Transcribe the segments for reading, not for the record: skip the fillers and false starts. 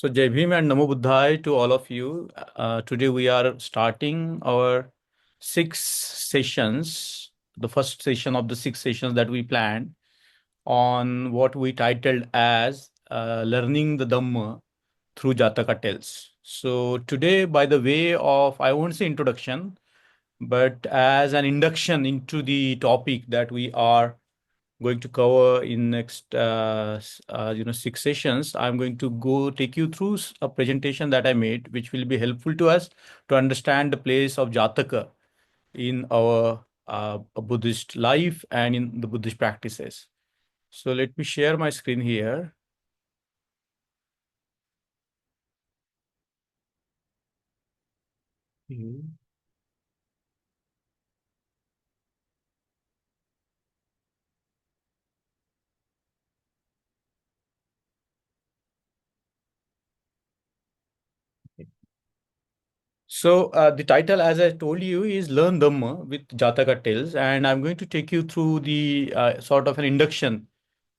So, Jai Bhim and Namo Buddhaya to all of you. Today we are starting our six sessions, the first session of the six sessions that we planned on what we titled as Learning the Dhamma through Jataka Tales. So, today, by the way of, I won't say introduction, but as an induction into the topic that we are going to cover in next 6 sessions. I'm going to go take you through a presentation that I made, which will be helpful to us to understand the place of Jataka in our Buddhist life and in the Buddhist practices. So let me share my screen here. Mhm. So the title, as I told you, is Learn Dhamma with Jataka Tales, and I'm going to take you through the sort of an induction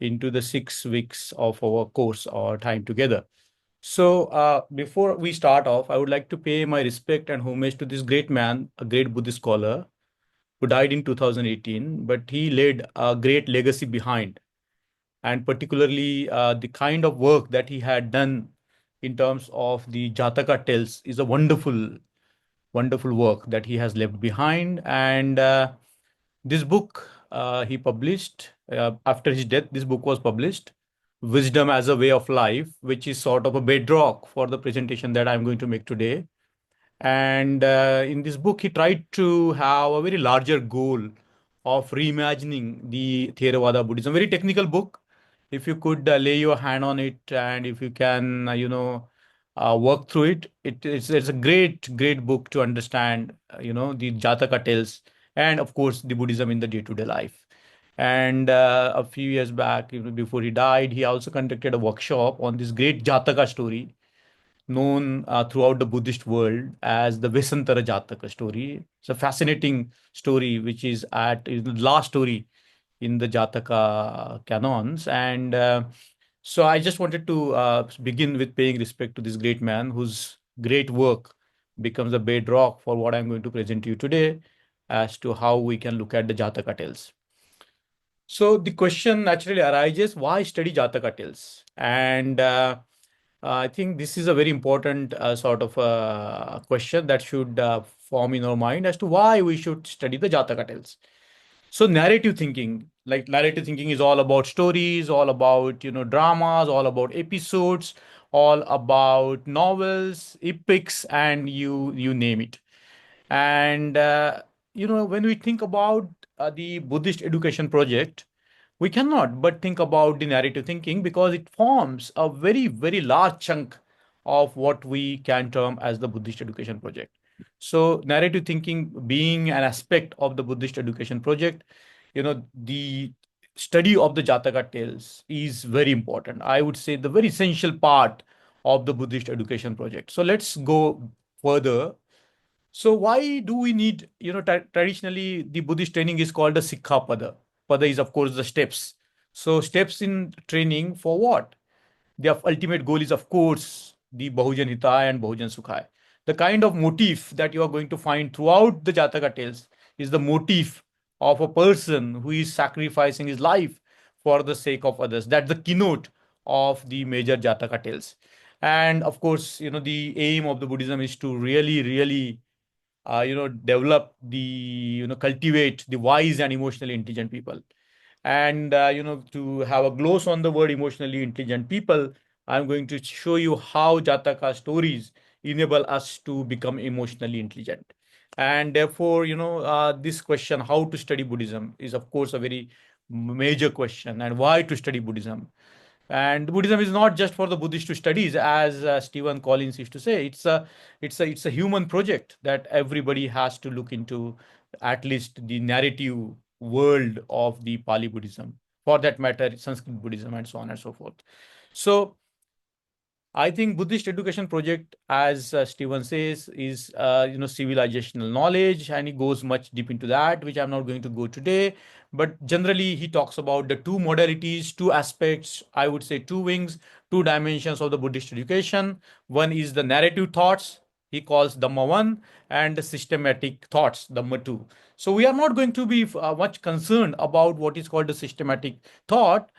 into the 6 weeks of our course or time together. So, before we start off, I would like to pay my respect and homage to this great man, a great Buddhist scholar who died in 2018, but he laid a great legacy behind, and particularly the kind of work that he had done in terms of the Jataka Tales is a wonderful, wonderful work that he has left behind. And this book he published after his death. This book was published, Wisdom as a Way of Life, which is sort of a bedrock for the presentation that I'm going to make today. And in this book, he tried to have a very larger goal of reimagining the Theravada Buddhism. Very technical book. If you could lay your hand on it, and if you can, work through it, it's a great, great book to understand, the Jataka tales, and of course, the Buddhism in the day-to-day life. And a few years back, before he died, he also conducted a workshop on this great Jataka story known throughout the Buddhist world as the Vesantara Jataka story. It's a fascinating story, which is the last story in the Jataka canons. And so I just wanted to begin with paying respect to this great man whose great work becomes a bedrock for what I'm going to present to you today as to how we can look at the Jataka tales. So the question naturally arises, why study Jataka tales? And I think this is a very important sort of question that should form in our mind as to why we should study the Jataka tales. So narrative thinking is all about stories, all about, dramas, all about episodes, all about novels, epics, and you name it. And when we think about the Buddhist education project, we cannot but think about the narrative thinking because it forms a very, very large chunk of what we can term as the Buddhist education project. So, narrative thinking being an aspect of the Buddhist education project, the study of the Jataka tales is very important. I would say the very essential part of the Buddhist education project. So, let's go further. So why do we need, traditionally the Buddhist training is called a Sikha Pada. Pada is of course the steps. So steps in training for what? The ultimate goal is of course the Bahujan Hitaya and Bahujan Sukhaya. The kind of motif that you are going to find throughout the Jataka tales is the motif of a person who is sacrificing his life for the sake of others. That's the keynote of the major Jataka tales. And of course, the aim of the Buddhism is to really, really develop cultivate the wise and emotionally intelligent people. And, to have a gloss on the word emotionally intelligent people, I'm going to show you how Jataka stories enable us to become emotionally intelligent. And therefore, this question, how to study Buddhism, is of course a very major question, and why to study Buddhism. And Buddhism is not just for the Buddhist to studies, as Stephen Collins used to say. It's a human project that everybody has to look into, at least the narrative world of the Pali Buddhism, for that matter, Sanskrit Buddhism, and so on and so forth. So I think Buddhist education project, as Stephen says, is civilizational knowledge, and he goes much deep into that, which I'm not going to go today. But generally, he talks about the two modalities, two aspects. I would say two wings, two dimensions of the Buddhist education. One is the narrative thoughts. He calls Dhamma one, and the systematic thoughts, Dhamma two. So we are not going to be much concerned about what is called the systematic thought.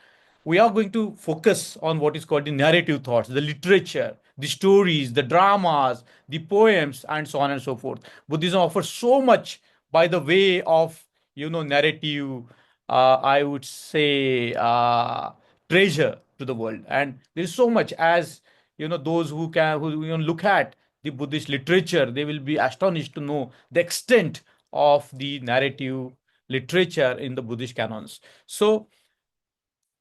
We are going to focus on what is called the narrative thoughts, the literature, the stories, the dramas, the poems, and so on and so forth. Buddhism offers so much by the way of narrative. I would say treasure to the world, and there is so much as those who look at the Buddhist literature, they will be astonished to know the extent of the narrative literature in the Buddhist canons. So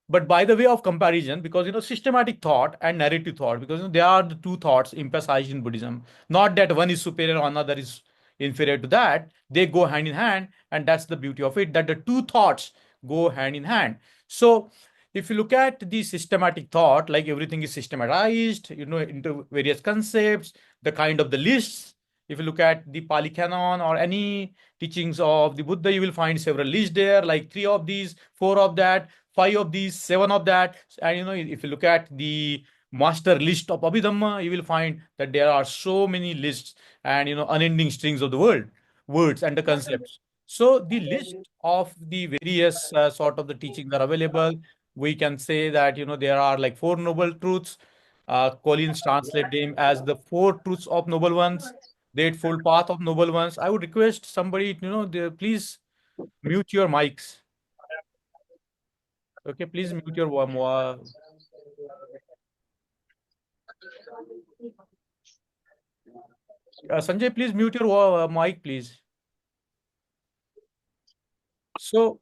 but by the way of comparison, because systematic thought and narrative thought, because they are the two thoughts emphasized in Buddhism. Not that one is superior or another is inferior to that. They go hand in hand, and that's the beauty of it, that the two thoughts go hand in hand. So if you look at the systematic thought, like everything is systematized, into various concepts, the kind of the lists. If you look at the Pali Canon or any teachings of the Buddha, you will find several lists there, like three of these, four of that, five of these, seven of that. And if you look at the master list of Abhidhamma, you will find that there are so many lists and unending strings of the words and the concepts. So the list of the various sort of the teachings are available. We can say that there are like four noble truths. Collins translate them as the four truths of noble ones, the eightfold path of noble ones. I would request somebody, please mute your mics. Okay, please mute your Sanjay, please mute your mic, please. So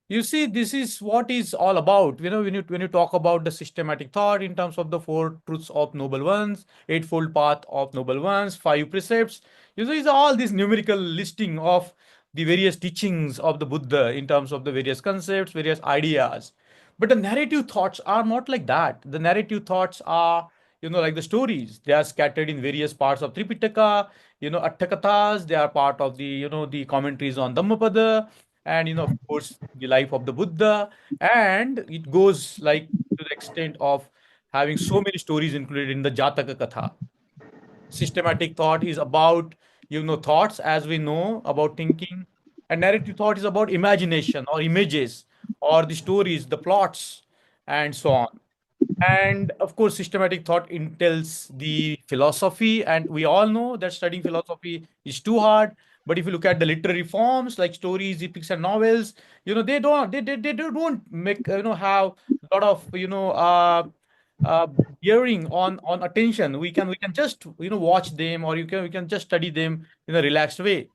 you see, this is what is all about. When you talk about the systematic thought in terms of the four truths of noble ones, eightfold path of noble ones, five precepts. It's all this numerical listing of the various teachings of the Buddha in terms of the various concepts, various ideas. But the narrative thoughts are not like that. The narrative thoughts are, like the stories. They are scattered in various parts of Tripitaka, Attakathas. They are part of the commentaries on Dhammapada, and of course the life of the Buddha, and it goes like to the extent of having so many stories included in the Jataka Katha. Systematic thought is about thoughts, as we know about thinking, and narrative thought is about imagination or images or the stories, the plots, and so on. And of course, systematic thought entails the philosophy, and we all know that studying philosophy is too hard. But if you look at the literary forms like stories, epics, and novels, they don't make have a lot of uh, bearing on attention. We can just watch them, or we can just study them in a relaxed way.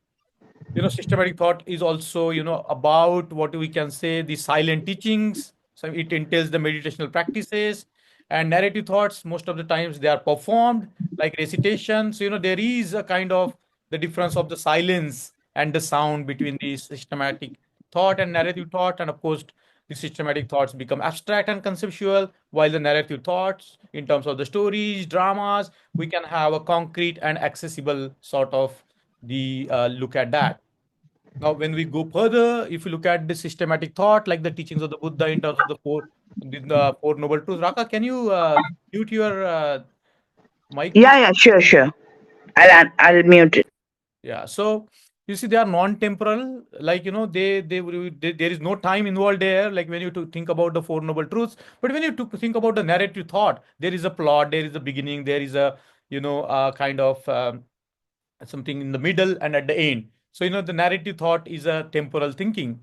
Systematic thought is also about what we can say the silent teachings. So it entails the meditational practices, and narrative thoughts most of the times they are performed like recitation. So there is a kind of the difference of the silence and the sound between the systematic thought and narrative thought. And of course the systematic thoughts become abstract and conceptual, while the narrative thoughts in terms of the stories, dramas, we can have a concrete and accessible sort of the look at that. Now, when we go further, if you look at the systematic thought, like the teachings of the Buddha in terms of the four noble truths, Raka, can you mute your mic, please? Yeah, yeah, sure, sure. I'll mute it. Yeah. So you see, they are non-temporal. Like there is no time involved there. Like when you to think about the four noble truths, but when you to think about the narrative thought, there is a plot, there is a beginning, there is a kind of something in the middle and at the end. So the narrative thought is a temporal thinking.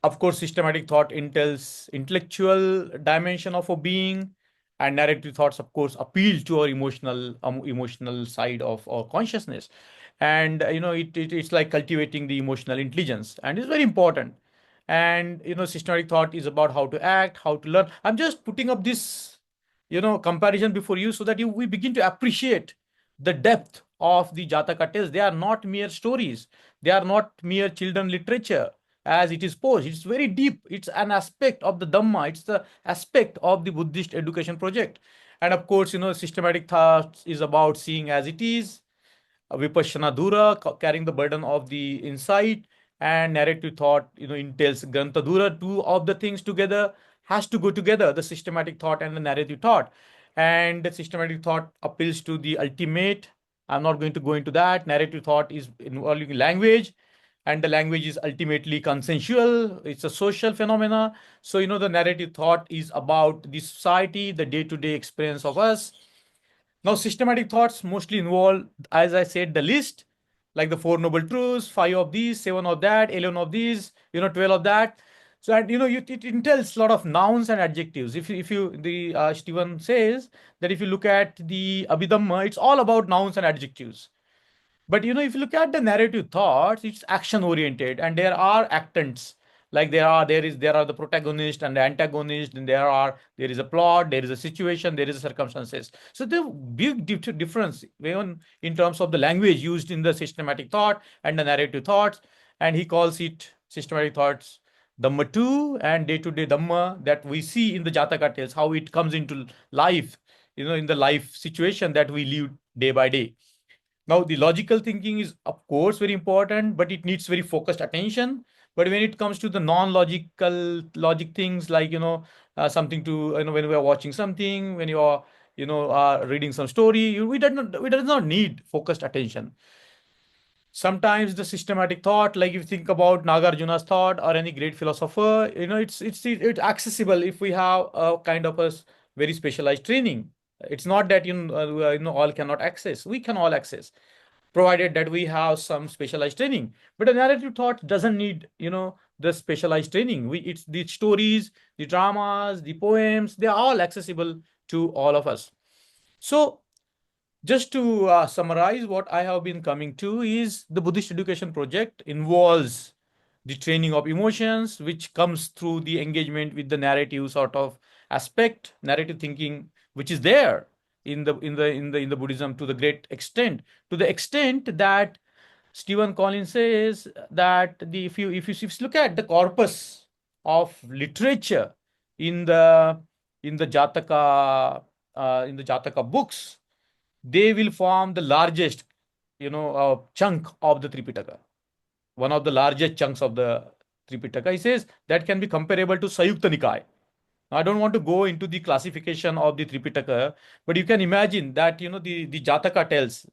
Of course, systematic thought entails intellectual dimension of a being, and narrative thoughts, of course, appeal to our emotional side of our consciousness. And it's like cultivating the emotional intelligence, and it's very important. And systematic thought is about how to act, how to learn. I'm just putting up this comparison before you so that we begin to appreciate the depth of the Jataka Tales. They are not mere stories. They are not mere children literature as it is posed. It's very deep. It's an aspect of the Dhamma. It's the aspect of the Buddhist education project. And of course, systematic thought is about seeing as it is, Vipassana Dura, carrying the burden of the insight, and narrative thought, entails Grantha Dura. Two of the things together has to go together, the systematic thought and the narrative thought. And the systematic thought appeals to the ultimate. I'm not going to go into that. Narrative thought is involving language, and the language is ultimately consensual. It's a social phenomena. So, the narrative thought is about the society, the day-to-day experience of us. Now, systematic thoughts mostly involve, as I said, the list, like the Four Noble Truths, five of these, seven of that, 11 of these, 12 of that. So, and it entails a lot of nouns and adjectives. The Stephen says that if you look at the Abhidhamma, it's all about nouns and adjectives. But if you look at the narrative thoughts, it's action oriented, and there are actants. Like there are the protagonist and the antagonist, and there is a plot, there is a situation, there is a circumstances. So the big difference even in terms of the language used in the systematic thought and the narrative thoughts, and he calls it systematic thoughts Dhamma 2 and day-to-day Dhamma that we see in the Jataka Tales, how it comes into life, in the life situation that we live day by day. Now, the logical thinking is, of course, very important, but it needs very focused attention. But when it comes to the non-logical logic things, like something to when we are watching something, when you are reading some story, we does not need focused attention. Sometimes the systematic thought, like if you think about Nagarjuna's thought or any great philosopher, it's accessible if we have a kind of very specialized training. It's not that all cannot access. We can all access, provided that we have some specialized training. But a narrative thought doesn't need, the specialized training. It's the stories, the dramas, the poems, they are all accessible to all of us. So just to summarize, what I have been coming to is the Buddhist education project involves the training of emotions, which comes through the engagement with the narrative sort of aspect, narrative thinking, which is there in the Buddhism to the extent that Stephen Collins says that if you look at the corpus of literature in the in the Jataka books, they will form the largest chunk of the Tripitaka, one of the largest chunks of the Tripitaka. He says that can be comparable to Sayukta Nikaya. I don't want to go into the classification of the Tripitaka, but you can imagine that the Jataka tells,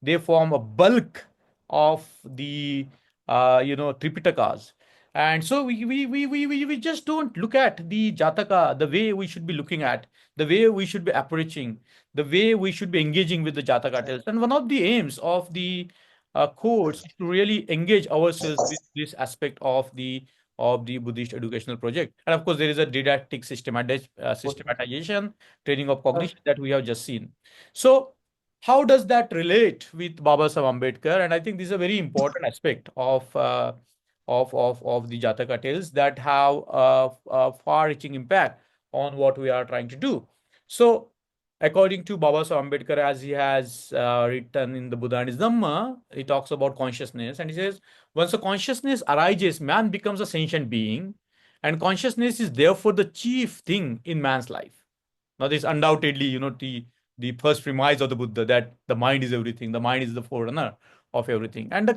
they form a bulk of the Tripitakas. And so we just don't look at the Jataka the way we should be looking at, the way we should be approaching, the way we should be engaging with the Jataka tales. And one of the aims of the course is to really engage ourselves with this aspect of the Buddhist educational project. And of course, there is a didactic systematization, training of cognition that we have just seen. So, how does that relate with Baba Saheb Ambedkar? And I think this is a very important aspect of the Jataka tales that have a far-reaching impact on what we are trying to do. So, according to Baba Saheb Ambedkar, as he has written in the Buddha and his Dhamma, he talks about consciousness, and he says, once a consciousness arises, man becomes a sentient being, and consciousness is therefore the chief thing in man's life. Now, this undoubtedly, the first premise of the Buddha, that the mind is everything, the mind is the forerunner of everything. And the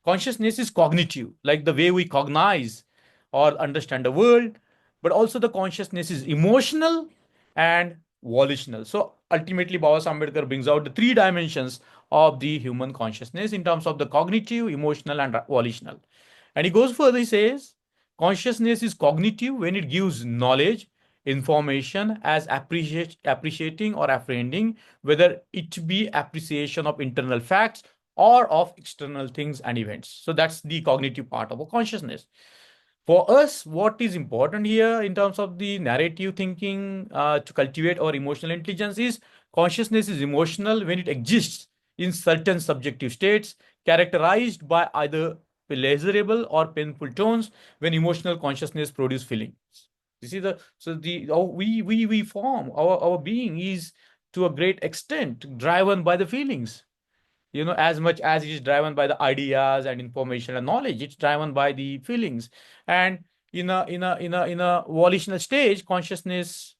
consciousness is cognitive, like the way we cognize or understand the world, but also the consciousness is emotional and volitional. So ultimately, Baba Ambedkar brings out the three dimensions of the human consciousness in terms of the cognitive, emotional, and volitional. And he goes further, he says, consciousness is cognitive when it gives knowledge, information as appreciating or apprehending, whether it be appreciation of internal facts or of external things and events. So that's the cognitive part of a consciousness. For us, what is important here in terms of the narrative thinking to cultivate our emotional intelligence is consciousness is emotional when it exists in certain subjective states characterized by either pleasurable or painful tones when emotional consciousness produce feelings. You see we form our being is to a great extent driven by the feelings, as much as it is driven by the ideas and information and knowledge, it's driven by the feelings. And in a volitional stage, consciousness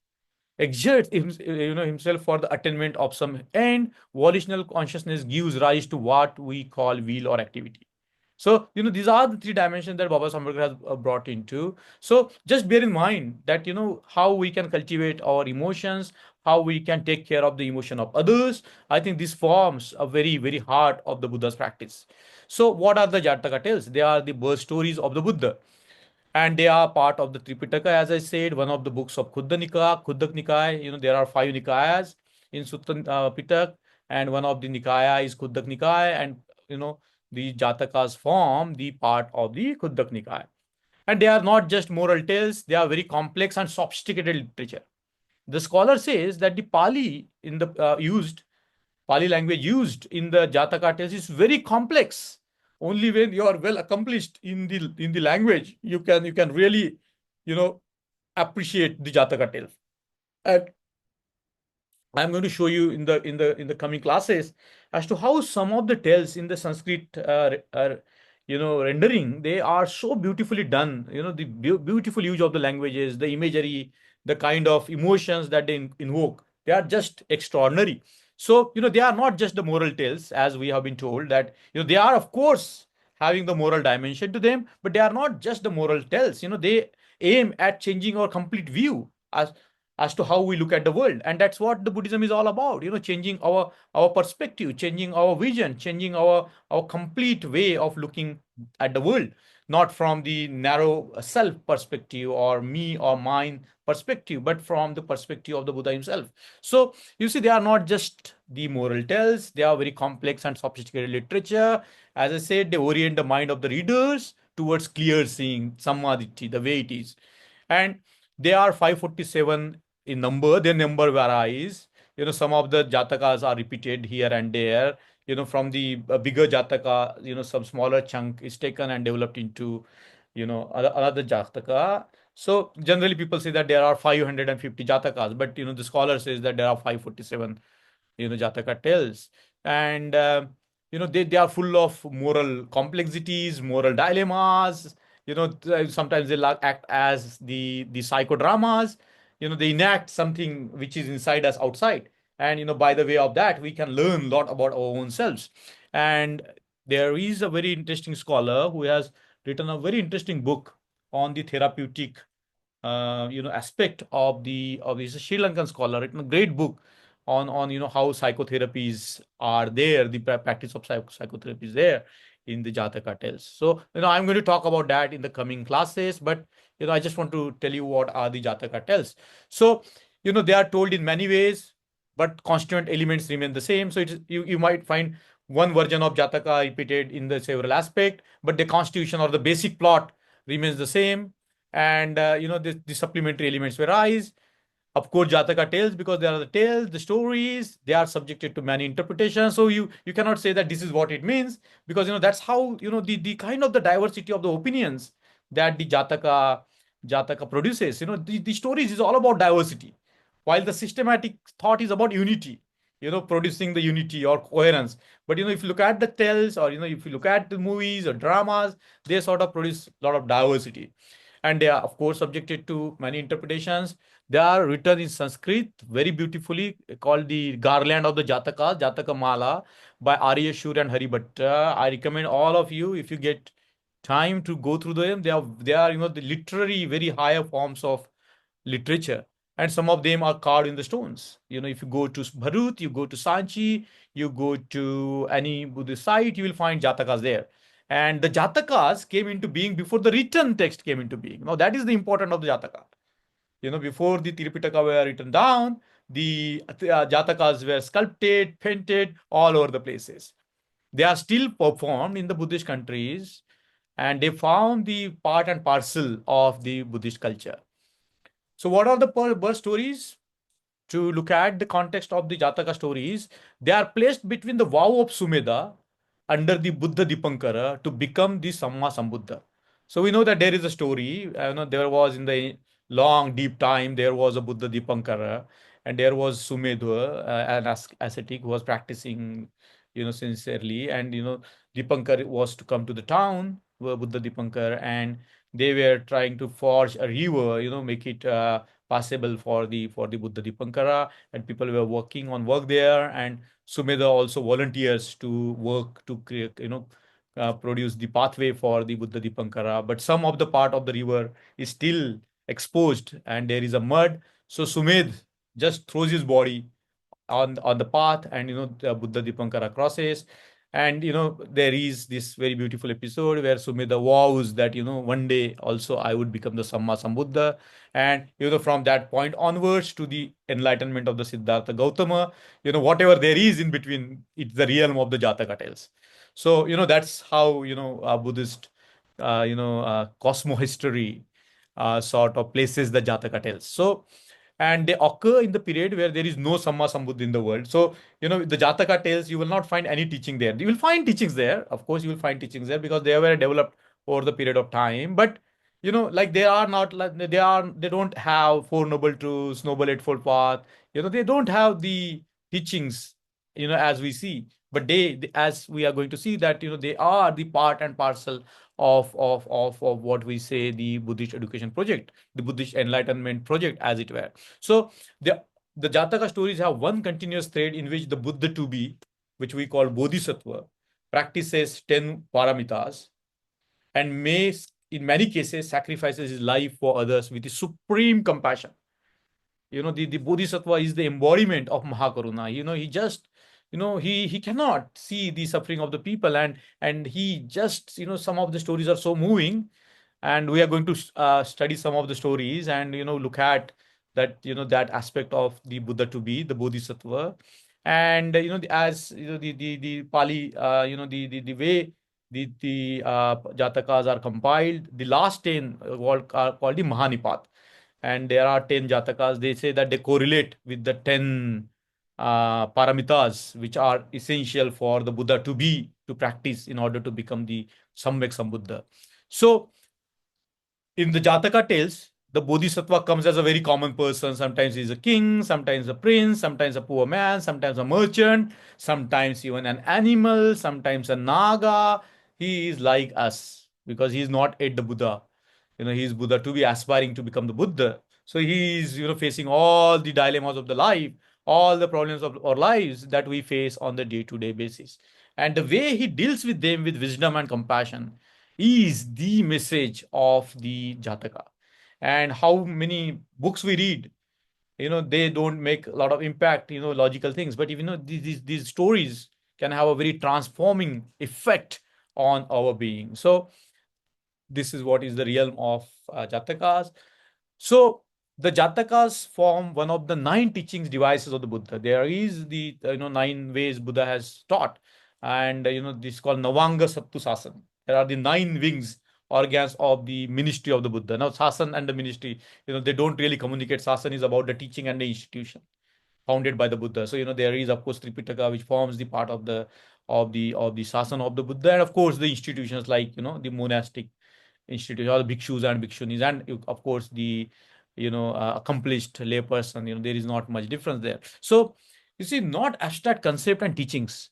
exerts himself for the attainment of some end. Volitional consciousness gives rise to what we call will or activity. So, these are the three dimensions that Baba Ambedkar has brought into. So, just bear in mind that, how we can cultivate our emotions, how we can take care of the emotion of others. I think this forms a very, very heart of the Buddha's practice. So, what are the Jataka tales? They are the birth stories of the Buddha, and they are part of the Tripitaka, as I said, one of the books of Khudak Nikaya. There are five Nikayas in Sutta Pitak, and one of the Nikaya is Khudak Nikaya, and the Jatakas form the part of the Khudak Nikaya. And they are not just moral tales; they are very complex and sophisticated literature. The scholar says that the Pali language used in the Jataka tales is very complex. Only when you are well accomplished in the language, you can really, you know, appreciate the Jataka tales. And I'm going to show you in the coming classes as to how some of the tales in the Sanskrit rendering, they are so beautifully done. The beautiful use of the languages, the imagery, the kind of emotions that they invoke, they are just extraordinary. So they are not just the moral tales, as we have been told that they are, of course, having the moral dimension to them, but they are not just the moral tales. They aim at changing our complete view as to how we look at the world, and that's what the Buddhism is all about. Changing our perspective, changing our vision, changing our complete way of looking at the world, not from the narrow self perspective or me or mine perspective, but from the perspective of the Buddha himself. So you see, they are not just the moral tales, they are very complex and sophisticated literature. As I said, they orient the mind of the readers towards clear seeing, samadhi, the way it is. And they are 547 in number. Their number varies. Some of the Jatakas are repeated here and there. From the bigger Jataka, some smaller chunk is taken and developed into, another Jataka. So generally people say that there are 550 Jatakas, but, the scholar says that there are 547, Jataka tells. And, they are full of moral complexities, moral dilemmas. Sometimes they act as the psychodramas. They enact something which is inside us outside. And, by the way of that, we can learn a lot about our own selves. And there is a very interesting scholar who has written a very interesting book on the therapeutic aspect of this Sri Lankan scholar, written a great book on how psychotherapies are there, the practice of psychotherapy is there in the Jataka tales. So I'm going to talk about that in the coming classes, but I just want to tell you what are the Jataka tales. So they are told in many ways, but constituent elements remain the same. So you might find one version of Jataka repeated in the several aspect, but the constitution or the basic plot remains the same. And the supplementary elements arise. Of course, Jataka tales, because they are the tales, the stories, they are subjected to many interpretations. So you cannot say that this is what it means, because that's how the kind of the diversity of the opinions that the Jataka produces. The stories is all about diversity, while the systematic thought is about unity. Producing the unity or coherence. But if you look at the tales, or if you look at the movies or dramas, they sort of produce a lot of diversity, and they are, of course, subjected to many interpretations. They are written in Sanskrit very beautifully, called the Garland of the Jataka, Jataka Mala, by Arya Shur and Hari Bhatta. I recommend all of you, if you get time, to go through them. They are the literary very higher forms of literature, and some of them are carved in the stones. If you go to Bharut, you go to Sanchi, you go to any Buddhist site, you will find Jatakas there. And the Jatakas came into being before the written text came into being. Now that is the importance of the Jataka. Before the Tirupitaka were written down, the Jatakas were sculpted, painted all over the places. They are still performed in the Buddhist countries, and they found the part and parcel of the Buddhist culture. So, what are the birth stories? To look at the context of the Jataka stories, they are placed between the vow of Sumedha under the Buddha Dipankara to become the Samma Sambuddha. So we know that there is a story. There was, in the long, deep time, there was a Buddha Dipankara, and there was Sumedha, an ascetic who was practicing, sincerely. And Dipankar was to come to the town, Buddha Dipankar, and they were trying to forge a river, make it passable for the Buddha Dipankara, and people were working on work there. And Sumedha also volunteers to work to create, produce the pathway for the Buddha Dipankara. But some of the part of the river is still exposed, and there is a mud. So Sumedh just throws his body on the path, and the Buddha Dipankara crosses. And there is this very beautiful episode where Sumedha vows that one day also I would become the Samma Sambuddha. And from that point onwards to the enlightenment of the Siddhartha Gautama, whatever there is in between, it's the realm of the Jataka tales. So that's how Buddhist cosmo history sort of places the Jataka tales. So, and they occur in the period where there is no Samma Sambuddha in the world. So, the Jataka tales, you will not find any teaching there. You will find teachings there. Of course, you will find teachings there because they were developed over the period of time. But, like they are not like they don't have Four Noble Truths, Noble Eightfold Path. They don't have the teachings, as we see. But as we are going to see that, they are the part and parcel of what we say the Buddhist education project, the Buddhist enlightenment project, as it were. So the Jataka stories have one continuous thread in which the Buddha to be, which we call Bodhisattva, practices 10 paramitas and may, in many cases, sacrifices his life for others with the supreme compassion. The Bodhisattva is the embodiment of Mahakaruna. He just, he cannot see the suffering of the people, and he just, some of the stories are so moving, and we are going to study some of the stories and look at that, that aspect of the Buddha to be the Bodhisattva. And as the Pali, the way the Jatakas are compiled, the last 10 are called the Mahanipat, and there are 10 Jatakas. They say that they correlate with the 10 paramitas, which are essential for the Buddha to be, to practice in order to become the Samyak Sambuddha. So in the Jataka tales, the Bodhisattva comes as a very common person. Sometimes he's a king, sometimes a prince, sometimes a poor man, sometimes a merchant, sometimes even an animal, sometimes a Naga. He is like us because he is not yet the Buddha. He is Buddha to be aspiring to become the Buddha. So he is, facing all the dilemmas of the life, all the problems of our lives that we face on the day-to-day basis. And the way he deals with them with wisdom and compassion is the message of the Jataka. And how many books we read, they don't make a lot of impact, logical things. But these stories can have a very transforming effect on our being. So this is what is the realm of Jatakas. So the Jatakas form one of the 9 teachings devices of the Buddha. There is the 9 ways Buddha has taught, and this is called Navanga Sattu Sasan. There are the 9 wings, organs of the ministry of the Buddha. Now Sasan and the ministry, they don't really communicate. Sasan is about the teaching and the institution founded by the Buddha. So there is of course Tripitaka, which forms the part of the Sasan of the Buddha, and of course the institutions like the monastic institute, all the bhikshus and bhikshunis, and of course the accomplished layperson. There is not much difference there. So you see, not abstract concept and teachings,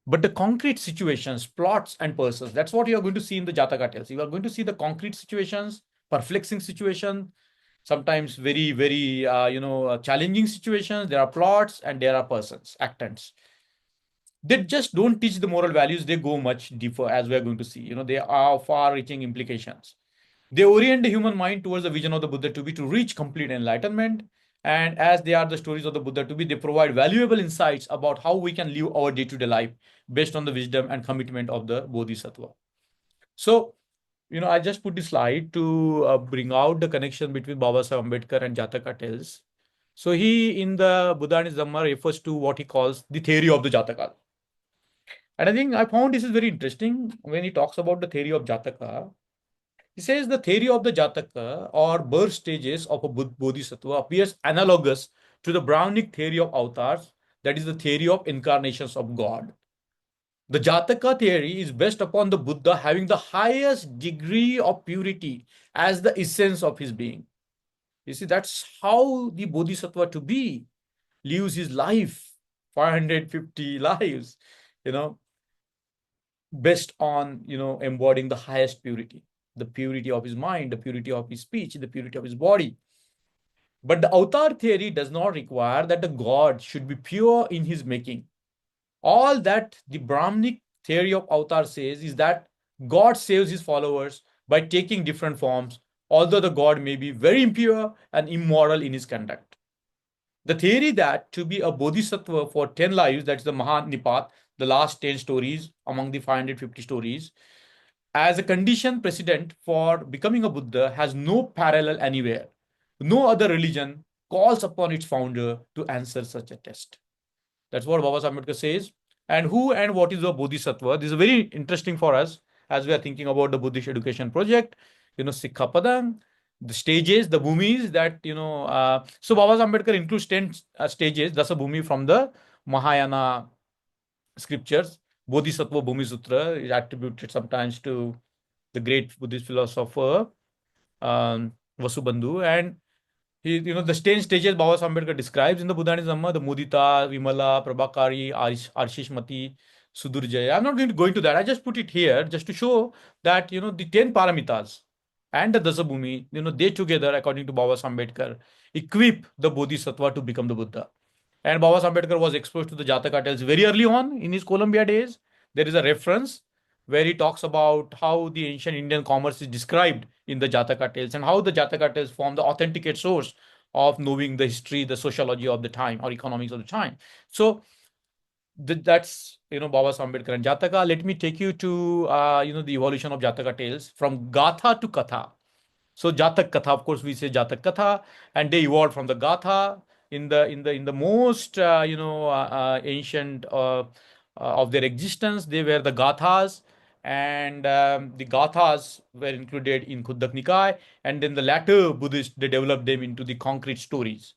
but the concrete situations, plots, and persons. That's what you are going to see in the Jataka tales. You are going to see the concrete situations, perplexing situation, sometimes very, very challenging situations. There are plots and there are persons, actants. They just don't teach the moral values. They go much deeper, as we are going to see. They are far-reaching implications. They orient the human mind towards the vision of the Buddha to be, to reach complete enlightenment. And as they are the stories of the Buddha to be, they provide valuable insights about how we can live our day-to-day life based on the wisdom and commitment of the Bodhisattva. So, I just put this slide to bring out the connection between Baba Sahib Ambedkar and Jataka Tales. So he, in the Buddha and his Dhamma, refers to what he calls the theory of the Jataka. And I think I found this is very interesting when he talks about the theory of Jataka. He says the theory of the Jataka, or birth stages of a Bodhisattva, appears analogous to the Brahmanic theory of avatars, that is the theory of incarnations of God. The Jataka theory is based upon the Buddha having the highest degree of purity as the essence of his being. You see, that's how the Bodhisattva to be lives his life, 550 lives, based on embodying the highest purity, the purity of his mind, the purity of his speech, the purity of his body. But the avatar theory does not require that the god should be pure in his making. All that the Brahminic theory of avatar says is that God saves his followers by taking different forms, although the god may be very impure and immoral in his conduct. The theory that to be a bodhisattva for 10 lives, that's the Mahanipat, the last 10 stories among the 550 stories, as a condition precedent for becoming a Buddha has no parallel anywhere. No other religion calls upon its founder to answer such a test. That's what Baba Ambedkar says. And who and what is a bodhisattva? This is very interesting for us as we are thinking about the Buddhist education project. Sikhapadang, the stages, the bhumis that, so Baba Ambedkar includes 10 stages. That's a bhumi from the Mahayana scriptures. Bodhisattva Bhumi Sutra is attributed sometimes to the great Buddhist philosopher Vasubandhu. And the 10 stages Baba Ambedkar describes in the Buddha and Dhamma, the Mudita, Vimala, Prabhakari, Arshishmati, Sudurjaya. I'm not going to go into that. I just put it here just to show that, the 10 paramitas and the Dasabhumi, they together, according to Baba Ambedkar, equip the Bodhisattva to become the Buddha. And Baba Ambedkar was exposed to the Jataka Tales very early on in his Columbia days. There is a reference where he talks about how the ancient Indian commerce is described in the Jataka Tales and how the Jataka Tales form the authenticate source of knowing the history, the sociology of the time or economics of the time. So that's Baba Ambedkar and Jataka. Let me take you to the evolution of Jataka Tales from Gatha to Katha. So Jatak Katha, of course, we say Jatak Katha, and they evolved from the Gatha in the most ancient of their existence. They were the Gathas, and the Gathas were included in Khudak Nikaya, and then the latter Buddhists they developed them into the concrete stories.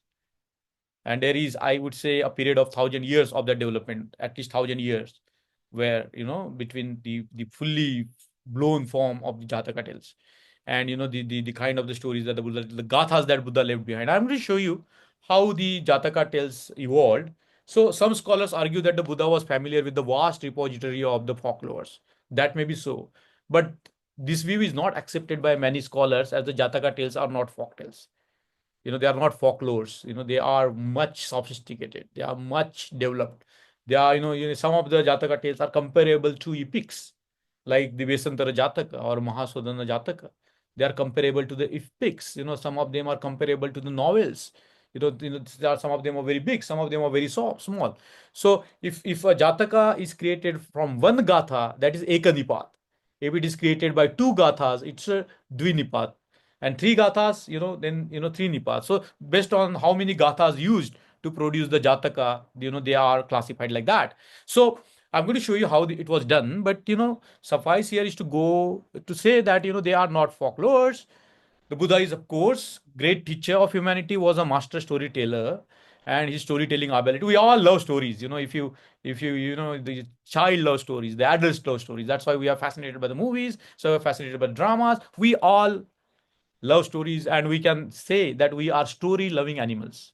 And there is, I would say, a period of 1,000 years of that development, at least 1,000 years, where between the fully blown form of the Jataka Tales and the kind of the stories that the Buddha, the gathas that Buddha left behind. I'm going to show you how the Jataka Tales evolved. So some scholars argue that the Buddha was familiar with the vast repository of the folklores. That may be so, but this view is not accepted by many scholars as the Jataka Tales are not folk tales. They are not folklores. They are much sophisticated. They are much developed. They are, some of the Jataka tales are comparable to epics, like the Vesantara Jataka or Mahaswadana Jataka. They are comparable to the epics. Some of them are comparable to the novels. There are some of them are very big, some of them are very small. So if a Jataka is created from one Gatha, that is Ekanipat. If it is created by two Gathas, it's a Dvinipat, and three gathas, then three nipas. So based on how many gathas used to produce the Jataka, they are classified like that. So I'm going to show you how it was done, but suffice here is to go to say that they are not folklores. The Buddha is, of course, great teacher of humanity, was a master storyteller, and his storytelling ability. We all love stories. If you the child love stories, the adults love stories. That's why we are fascinated by the movies. So we're fascinated by dramas. We all love stories, and we can say that we are story loving animals,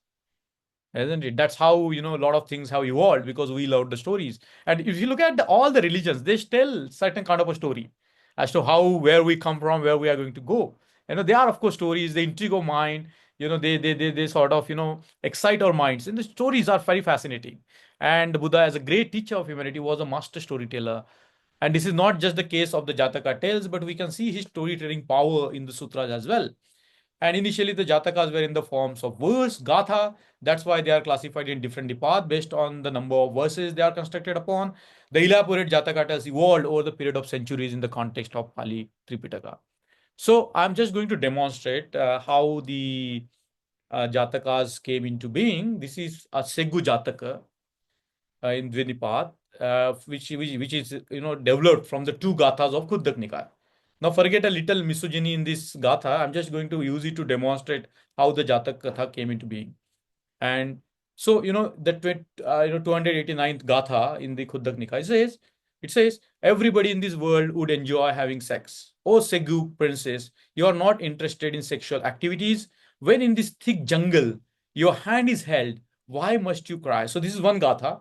isn't it? That's how a lot of things have evolved, because we love the stories. And if you look at all the religions, they tell certain kind of a story as to how, where we come from, where we are going to go. They are, of course, stories. They intrigue our mind. They sort of excite our minds, and the stories are very fascinating. And Buddha, as a great teacher of humanity, was a master storyteller. And this is not just the case of the Jataka tales, but we can see his storytelling power in the sutras as well. And initially, the Jatakas were in the forms of verse, Gatha. That's why they are classified in different departs based on the number of verses they are constructed upon. The elaborate Jataka tales evolved over the period of centuries in the context of Pali Tripitaka. So I'm just going to demonstrate how the Jatakas came into being. This is a Segu Jataka in Dvinipat, which is developed from the two gathas of Khudak Nikaya. Now forget a little misogyny in this gatha. I'm just going to use it to demonstrate how the Jatak Katha came into being. And so the 289th gatha in the Khudak Nikaya it says everybody in this world would enjoy having sex. Oh Segu princess, you are not interested in sexual activities. When in this thick jungle your hand is held, why must you cry? So this is one gatha.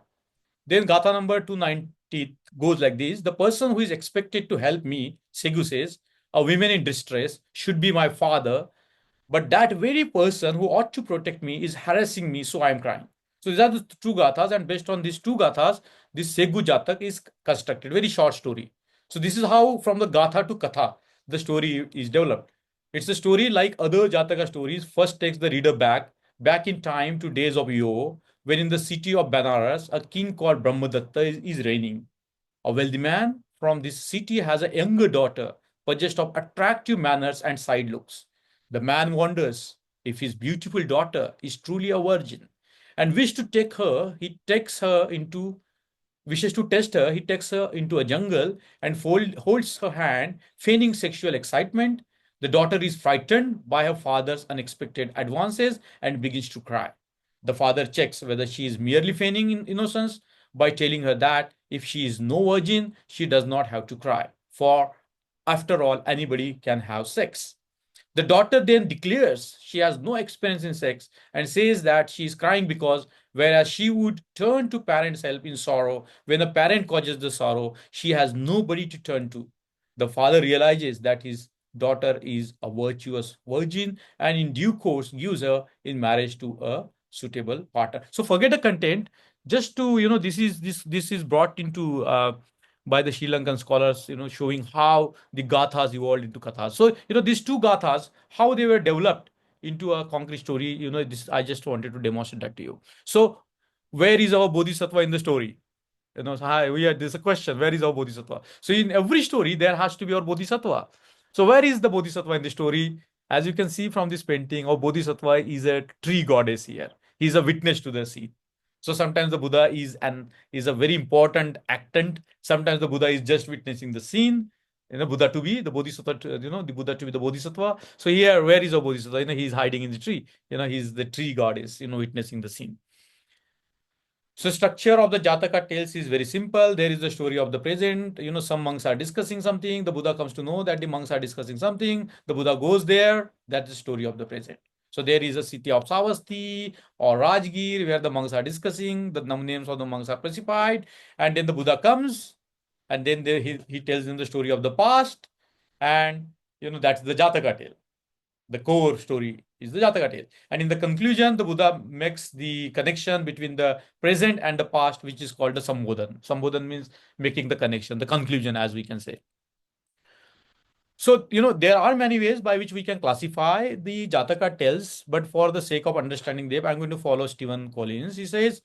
Then Gatha number 290 goes like this. The person who is expected to help me, Segu says, a woman in distress, should be my father. But that very person who ought to protect me is harassing me, so I am crying. So these are the two gathas, and based on these two gathas, this Segu Jatak is constructed. Very short story. So this is how from the gatha to katha the story is developed. It's a story like other Jataka stories. First takes the reader back in time to days of yore, when in the city of Banaras, a king called Brahmadatta is reigning. A wealthy man from this city has a younger daughter, possessed of attractive manners and side looks. The man wonders if his beautiful daughter is truly a virgin, and wishes to test her. He takes her into a jungle and holds her hand, feigning sexual excitement. The daughter is frightened by her father's unexpected advances and begins to cry. The father checks whether she is merely feigning innocence by telling her that if she is no virgin, she does not have to cry. For after all, anybody can have sex. The daughter then declares she has no experience in sex and says that she is crying because, whereas she would turn to parents' help in sorrow, when a parent causes the sorrow, she has nobody to turn to. The father realizes that his daughter is a virtuous virgin and in due course gives her in marriage to a suitable partner. So forget the content. Just to, this is brought into by the Sri Lankan scholars, showing how the gathas evolved into kathas. So, these two gathas, how they were developed into a concrete story, this I just wanted to demonstrate that to you. So, where is our bodhisattva in the story? So hi, there's a question. Where is our bodhisattva? So in every story, there has to be our bodhisattva. So where is the bodhisattva in the story? As you can see from this painting, our bodhisattva is a tree goddess here. He's a witness to the scene. So sometimes the Buddha is a very important actant. Sometimes the Buddha is just witnessing the scene. Buddha to be the bodhisattva. The Buddha to be the bodhisattva. So here, where is our bodhisattva? He's hiding in the tree. He's the tree goddess. Witnessing the scene. So structure of the Jataka tales is very simple. There is the story of the present. Some monks are discussing something. The Buddha comes to know that the monks are discussing something. The Buddha goes there. That's the story of the present. So there is a city of Savasti or Rajgir where the monks are discussing. The names of the monks are specified. And then the Buddha comes and then he tells them the story of the past. And, that's the Jataka tale. The core story is the Jataka tale. And in the conclusion, the Buddha makes the connection between the present and the past, which is called the Sambodhan. Sambodhan means making the connection, the conclusion, as we can say. So, there are many ways by which we can classify the Jataka tales, but for the sake of understanding them, I'm going to follow Stephen Collins. He says,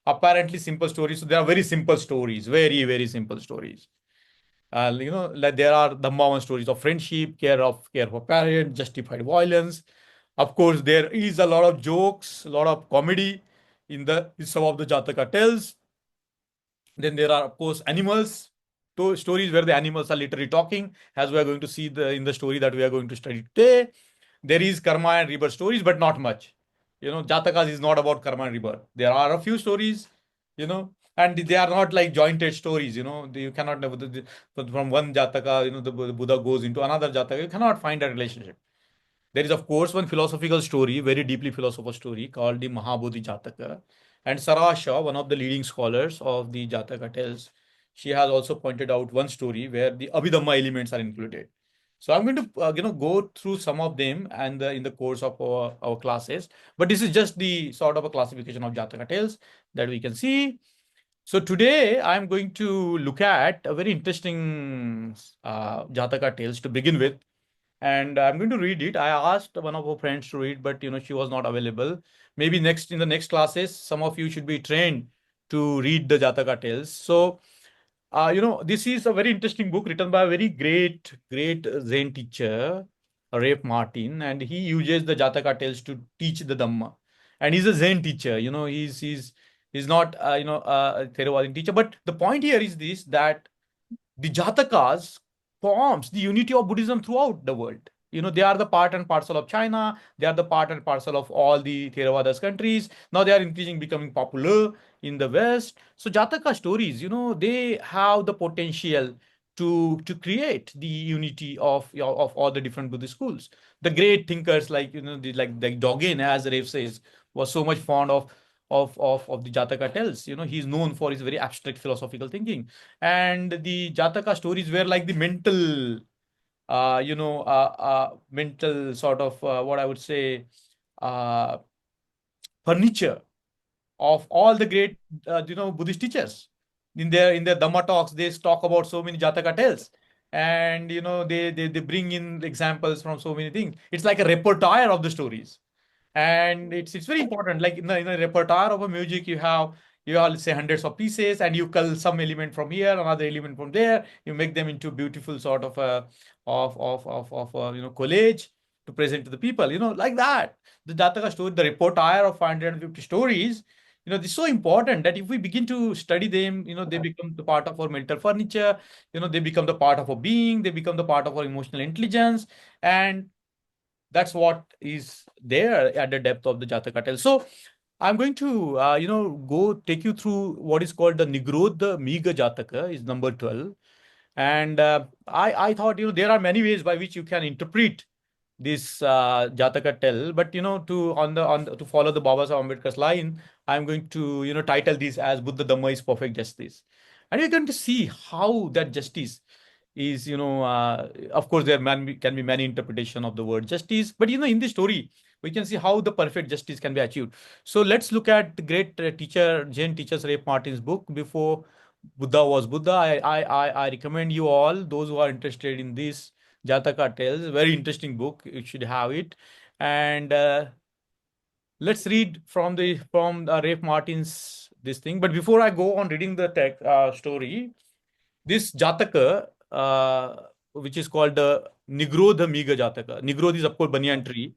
apparently simple stories. So, there are very simple stories, very, very simple stories. Like there are Dhamma stories of friendship, care for parents, justified violence. Of course, there is a lot of jokes, a lot of comedy in some of the Jataka tales. Then there are, of course, animals, stories where the animals are literally talking, as we are going to see in the story that we are going to study today. There is karma and rebirth stories, but not much. Jatakas is not about karma and rebirth. There are a few stories, and they are not like jointed stories. You cannot from one Jataka, the Buddha goes into another Jataka. You cannot find a relationship. There is, of course, one philosophical story, very deeply philosophical story called the Mahabodhi Jataka. And Sarah Shaw, one of the leading scholars of the Jataka Tales, she has also pointed out one story where the Abhidhamma elements are included. So I'm going to go through some of them and in the course of our classes. But this is just the sort of a classification of Jataka Tales that we can see. So today I'm going to look at a very interesting Jataka Tales to begin with, and I'm going to read it. I asked one of our friends to read, but she was not available. Maybe in the next classes, some of you should be trained to read the Jataka tales. So, this is a very interesting book written by a very great Zen teacher, Rafe Martin, and he uses the Jataka tales to teach the Dhamma. And he's a Zen teacher. He's not a Theravada teacher. But the point here is this, that the Jatakas forms the unity of Buddhism throughout the world. They are the part and parcel of China. They are the part and parcel of all the Theravada's countries. Now they are increasingly becoming popular in the West. So Jataka stories, they have the potential to create the unity of all the different Buddhist schools. The great thinkers like like Dogen, as Rev says, was so much fond of the Jataka tells. He's known for his very abstract philosophical thinking. And the Jataka stories were like the mental mental sort of what I would say, uh, furniture of all the great Buddhist teachers. In their Dhamma talks, they talk about so many Jataka tales, and they bring in examples from so many things. It's like a repertoire of the stories, and it's very important. Like in the repertoire of a music, you have, let's say, hundreds of pieces, and you cull some element from here, another element from there. You make them into beautiful sort of a collage to present to the people. Like that. The Jataka story, the repertoire of 550 stories. This is so important that if we begin to study them, they become the part of our mental furniture. They become the part of our being. They become the part of our emotional intelligence, and that's what is there at the depth of the Jataka Tales. So I'm going to, go take you through what is called the Nigrodha Miga Jataka, is number 12. And I thought, there are many ways by which you can interpret this Jataka tell, but to follow the Baba Sahib Ambedkar's line, I'm going to title this as Buddha Dhamma is perfect justice, and you're going to see how that justice is of course there can be many interpretation of the word justice, but in this story we can see how the perfect justice can be achieved. So let's look at the great teacher Jain teacher Ray Martin's book, Before Buddha Was Buddha. I recommend you all, those who are interested in this Jataka Tales, very interesting book, you should have it. And let's read from Rafe Martin's this thing. But before I go on reading the story, this Jataka, which is called the Nigrodha Miga Jataka. Nigrodh is of course banyan tree,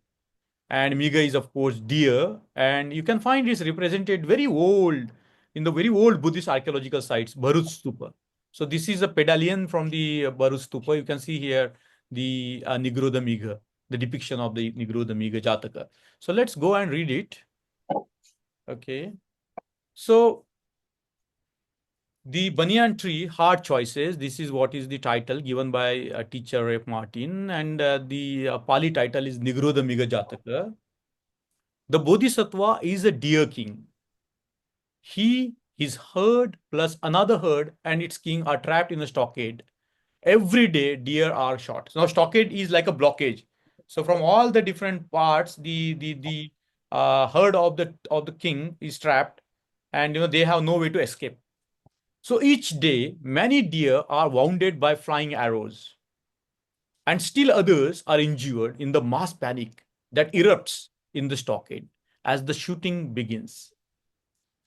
and Miga is of course deer, and you can find this represented very old in the very old Buddhist archaeological sites, Bharuch Stupa. So this is a pedalion from the Bharuch Stupa. You can see here the Nigrodha Miga, the depiction of the Nigrodha Miga Jataka. So let's go and read it. Okay. So the banyan tree, hard choices. This is what is the title given by teacher Rep Martin, and the Pali title is Nigrodha Miga Jataka. The Bodhisattva is a deer king. He, his herd, plus another herd and its king are trapped in a stockade. Every day, deer are shot. So now, stockade is like a blockage. So from all the different parts, the herd of the king is trapped, and they have no way to escape. So each day, many deer are wounded by flying arrows, and still others are injured in the mass panic that erupts in the stockade as the shooting begins.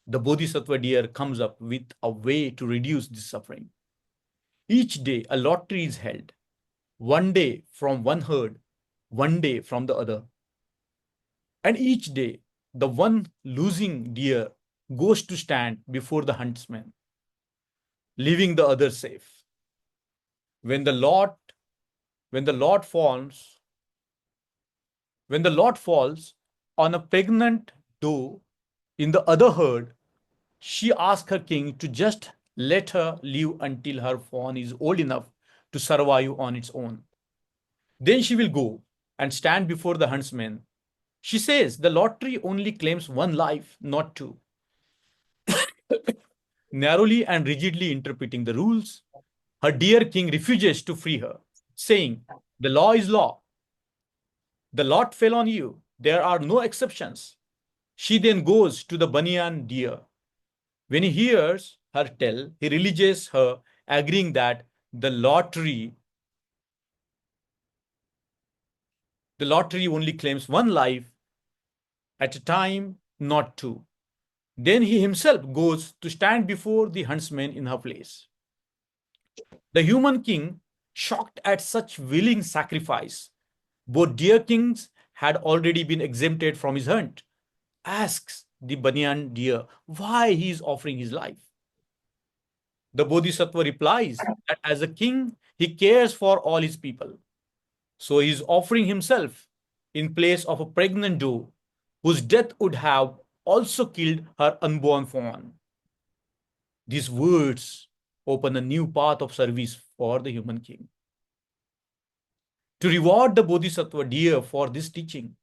The Bodhisattva deer comes up with a way to reduce this suffering. Each day, a lottery is held. One day from one herd, one day from the other. And each day, the one losing deer goes to stand before the huntsman, leaving the other safe. When the lot, when the lot falls, when the lot falls on a pregnant doe in the other herd, she asks her king to just let her live until her fawn is old enough to survive on its own. Then she will go and stand before the huntsman. She says the lottery only claims one life, not two. Narrowly and rigidly interpreting the rules, her dear king refuses to free her, saying, "The law is law. The lot fell on you. There are no exceptions." She then goes to the banyan deer. When he hears her tell, he releases her, agreeing that the lottery only claims one life at a time, not two. Then he himself goes to stand before the huntsman in her place. The human king, shocked at such willing sacrifice, both deer kings had already been exempted from his hunt, asks the banyan deer why he is offering his life. The Bodhisattva replies that as a king, he cares for all his people. So he is offering himself in place of a pregnant doe whose death would have also killed her unborn fawn. These words open a new path of service for the human king. To reward the Bodhisattva deer for this teaching,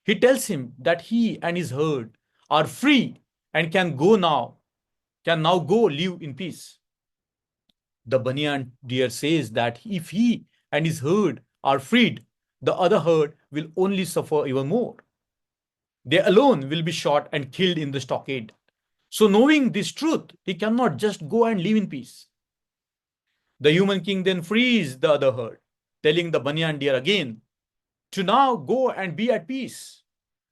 he tells him that he and his herd are free and can now go live in peace. The banyan deer says that if he and his herd are freed, the other herd will only suffer even more. They alone will be shot and killed in the stockade. So, knowing this truth, he cannot just go and live in peace. The human king then frees the other herd, telling the banyan deer again to now go and be at peace.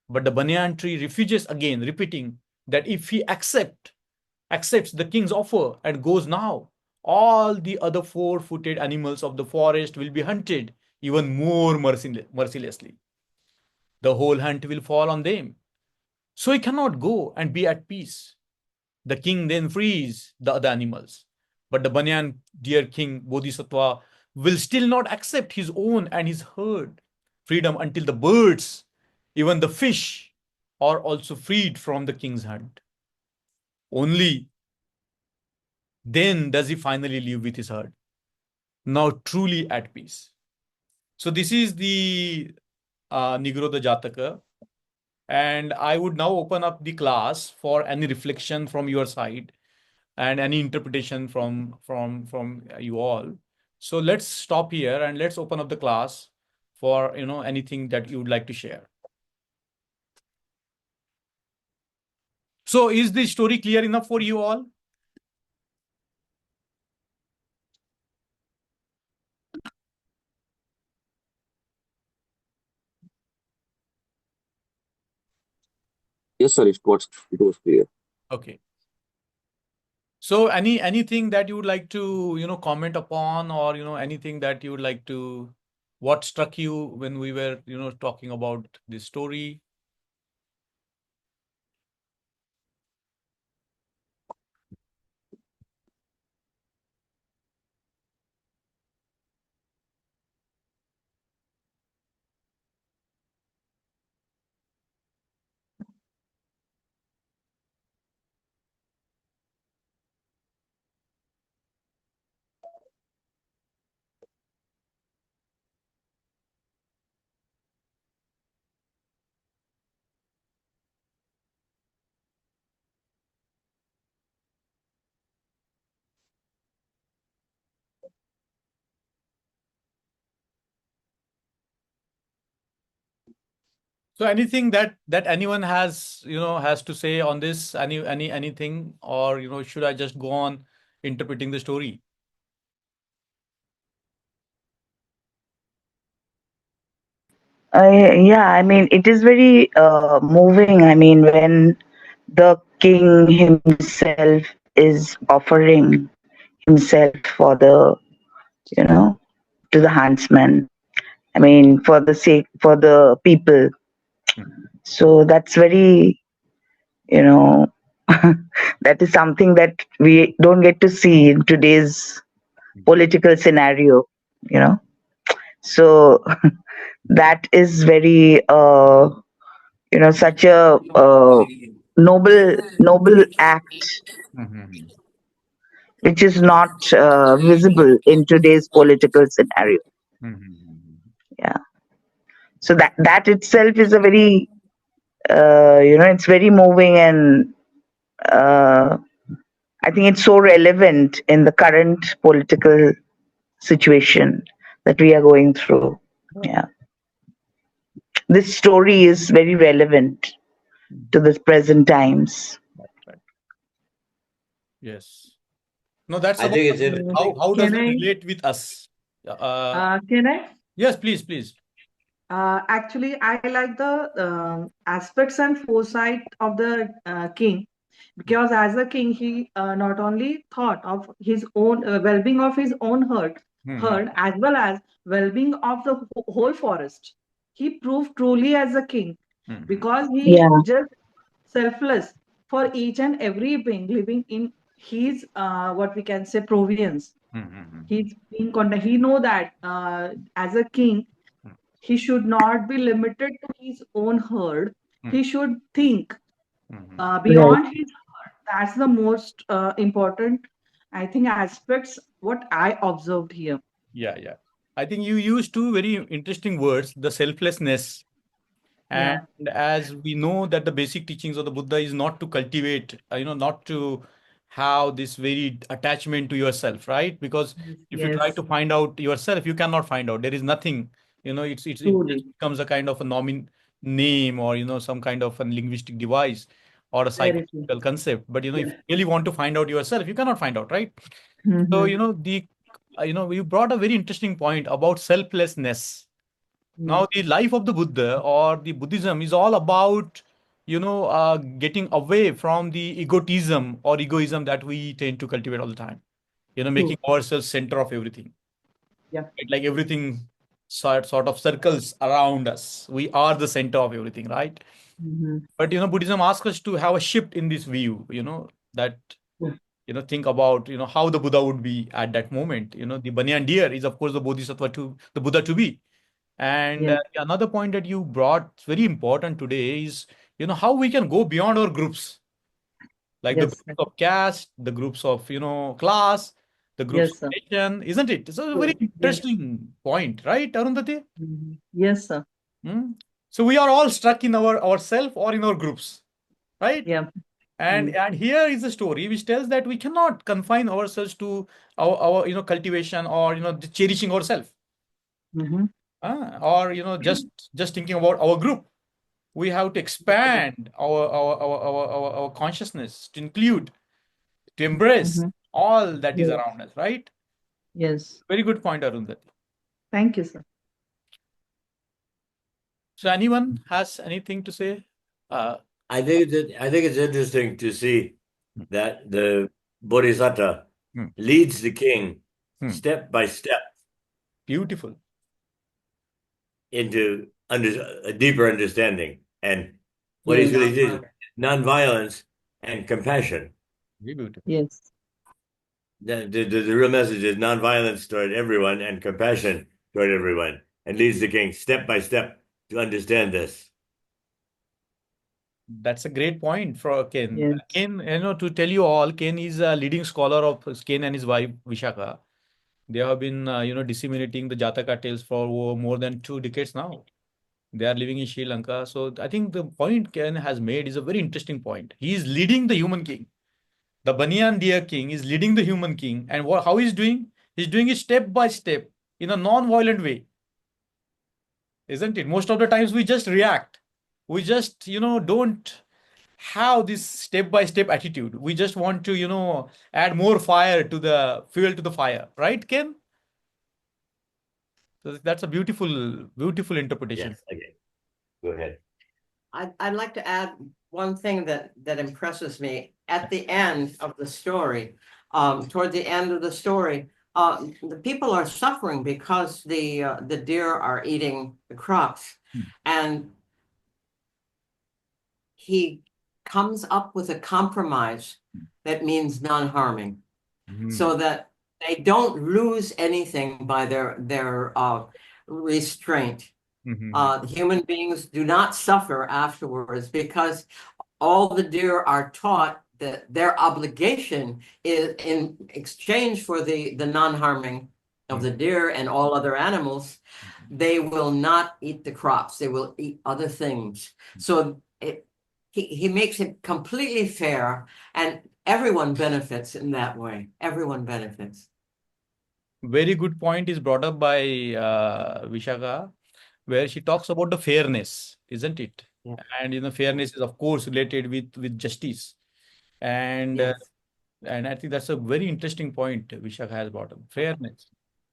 But the banyan tree refuses again, repeating that if he accepts the king's offer and goes now, all the other four-footed animals of the forest will be hunted even more mercilessly. The whole hunt will fall on them. So he cannot go and be at peace. The king then frees the other animals. But the banyan deer king Bodhisattva will still not accept his own and his herd freedom until the birds, even the fish, are also freed from the king's hunt. Only then does he finally live with his herd, now truly at peace. So this is the Nigroda Jataka. And I would now open up the class for any reflection from your side and any interpretation from you all. So let's stop here and let's open up the class for anything that you would like to share. So is the story clear enough for you all? Yes, sir, it was clear. Okay. So anything that you would like to comment upon, or anything that you would like to, what struck you when we were talking about this story? So anything that anyone has to say on this, anything, or should I just go on interpreting the story? Yeah, I mean, it is very moving. I mean, when the king himself is offering himself for the, you know, to the huntsman. I mean, for the sake, for the people. So that's very, you know, that is something that we don't get to see in today's political scenario, you know. So that is very, such a noble act, Mhm. which is not visible in today's political scenario. Mhm. Yeah. So that itself is a very, it's very moving, and uh, I think it's so relevant in the current political situation that we are going through. Yeah. This story is very relevant to the present times. Right. Yes. No, that's I about think it's how does Can it I? relate with us? Can I? Yes, please, please. Actually, I like the aspects and foresight of the king, because as a king, he not only thought of his own well-being of his own Mhm. herd, as well as well-being of the whole forest. He proved truly as a king Mhm. because he Yeah. just selfless for each and every being living in his what we can say province. Mhm. He's being he know that as a king he should not be limited to his own herd. Mhm. He should think Mhm. Right. beyond his herd. That's the most important, I think, aspects what I observed here. Yeah, yeah. I think you used two very interesting words, the selflessness. And Yeah, as we know that the basic teachings of the Buddha is not to cultivate, not to have this very attachment to yourself, right? Because if you try Yes, to find out yourself, you cannot find out. There is nothing, it truly. just becomes a kind of a name, or some kind of a linguistic device or a Very true. psychological concept. But if Yes. you really want to find out yourself, you cannot find out, right? So Mm-hmm. you brought a very interesting point about selflessness. Mm. Now, the life of the Buddha or the Buddhism is all about, getting away from the egotism or egoism that we tend to cultivate all the time. Making True. ourselves center of everything, Yeah. right? Like everything sort of circles around us. We are the center of everything, right? Mm-hmm. But Buddhism asks us to have a shift in this view. That True. think about how the Buddha would be at that moment. The banyan deer is of course the Bodhisattva to the Buddha to be. And Yes. another point that you brought very important today is how we can go beyond our groups, like the Yes, groups sir. of caste, the groups of class, the groups Yes, of sir. nation, isn't it? It's a very True. Yes. interesting point, right, Arundhati? Mm-hmm. Yes, sir. Hmm? So we are all stuck in ourself or in our groups, right? Yeah. And Mm. and here is a story which tells that we cannot confine ourselves to our cultivation or the cherishing ourselves, Mm-hmm. or just thinking about our group. We have to expand our consciousness to include, to embrace Mm-hmm. all that is Yes. around us, right? Yes. Very good point, Arundhati. Thank you, sir. So anyone has anything to say? Uh, I think it's interesting to see Hmm. that the Bodhisattva Hmm. leads the king Hmm. step by step Beautiful. into a deeper understanding. And what he's Yes. really is nonviolence and compassion. Very beautiful. Yes. The real message is nonviolence toward everyone and compassion toward everyone, and leads the king step by step to understand this. That's a great point for Ken. Yes. Ken, to tell you all, Ken is a leading scholar of Ken and his wife Vishaka. They have been, disseminating the Jataka tales for more than 2 decades now. They are living in Sri Lanka. So I think the point Ken has made is a very interesting point. He is leading the human king. The Banyan Deer King is leading the human king. And how he's doing? He's doing it step by step in a non-violent way, isn't it? Most of the times we just react. We just, don't have this step by step attitude. We just want to, add more fire to the fuel to the fire, right, Ken? So that's a beautiful, beautiful interpretation. Yes. Okay. Go ahead. I'd like to add one thing that impresses me at the end of the story. Toward the end of the story, the people are suffering because the deer are eating the crops, and he comes up with a compromise that means non-harming, so that they don't lose anything by their restraint. Human beings do not suffer afterwards because all the deer are taught that their obligation is in exchange for the non-harming of the deer and all other animals. They will not eat the crops. They will eat other things. So he makes it completely fair, and everyone benefits in that way. Everyone benefits. Very good point is brought up by Vishaka, where she talks about the fairness, isn't it? Yeah. And fairness is of course related with justice, and Yes. and I think that's a very interesting point Vishaka has brought up. Fairness.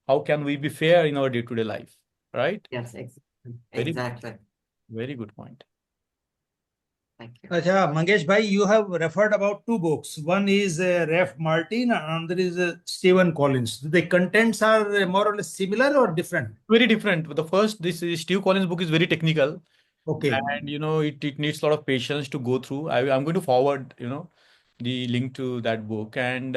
How can we be fair in our day-to-day life, right? Yes, Very, exactly. very good point. Thank you. Acha, Mangesh bhai, you have referred about two books. One is Ref Martin and another is Stephen Collins. The contents are more or less similar or different? Very different. The first, this is Steve Collins' book is very technical, Okay. and it needs a lot of patience to go through. I'm going to forward the link to that book, and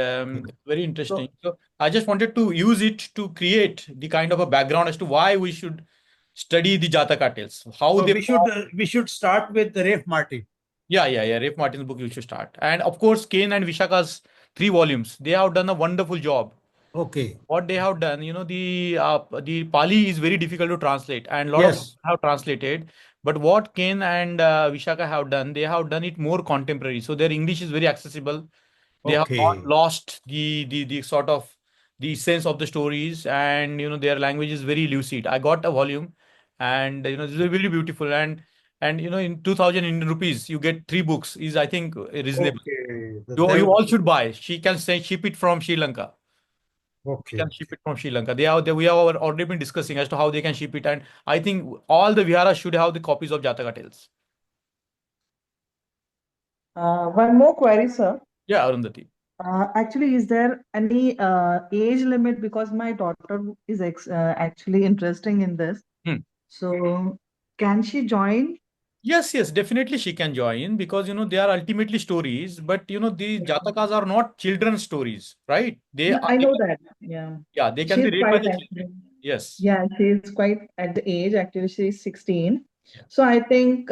very interesting. So I just wanted to use it to create the kind of a background as to why we should study the Jataka Tales. How So they we should start with the Ref Martin. Yeah. Rafe Martin's book you should start. And of course, Kane and Vishaka's 3 volumes. They have done a wonderful job. Okay. What they have done, the Pali is very difficult to translate, and a lot of Yes. people have translated. But what Kane and Vishaka have done, they have done it more contemporary. So their English is very accessible. They have not Okay. lost the sort of the sense of the stories, and their language is very lucid. I got a volume, and this is very beautiful, and in 2,000 Indian rupees you get 3 books is, I think, reasonable. Okay. You all should buy. She can say ship it from Sri Lanka. Okay. Can ship it from Sri Lanka. We have already been discussing as to how they can ship it, and I think all the viharas should have the copies of Jataka Tales. One more query, sir. Yeah, Arundhati. Actually, is there any age limit? Because my daughter is actually interesting in this. Hmm. So, can she join? Yes, yes, definitely she can join, because they are ultimately stories, but the Jatakas are not children's stories, right? They Yeah, are, I know that. Yeah. yeah, they can She's be read by quite the children. actually. Yes. Yeah, she's quite at the age. Actually, she's 16. Yeah. So I think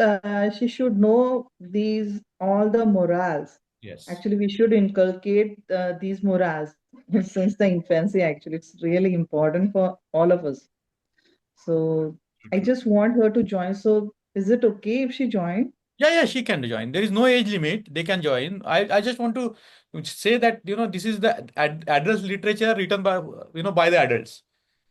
she should know these all the morals. Yes. Actually, we should inculcate these morals since the infancy. Actually, it's really important for all of us. So I True. just want her to join. So is it okay if she join? Yeah, she can join. There is no age limit. They can join. I just want to say that, this is the adult literature written by, by the adults.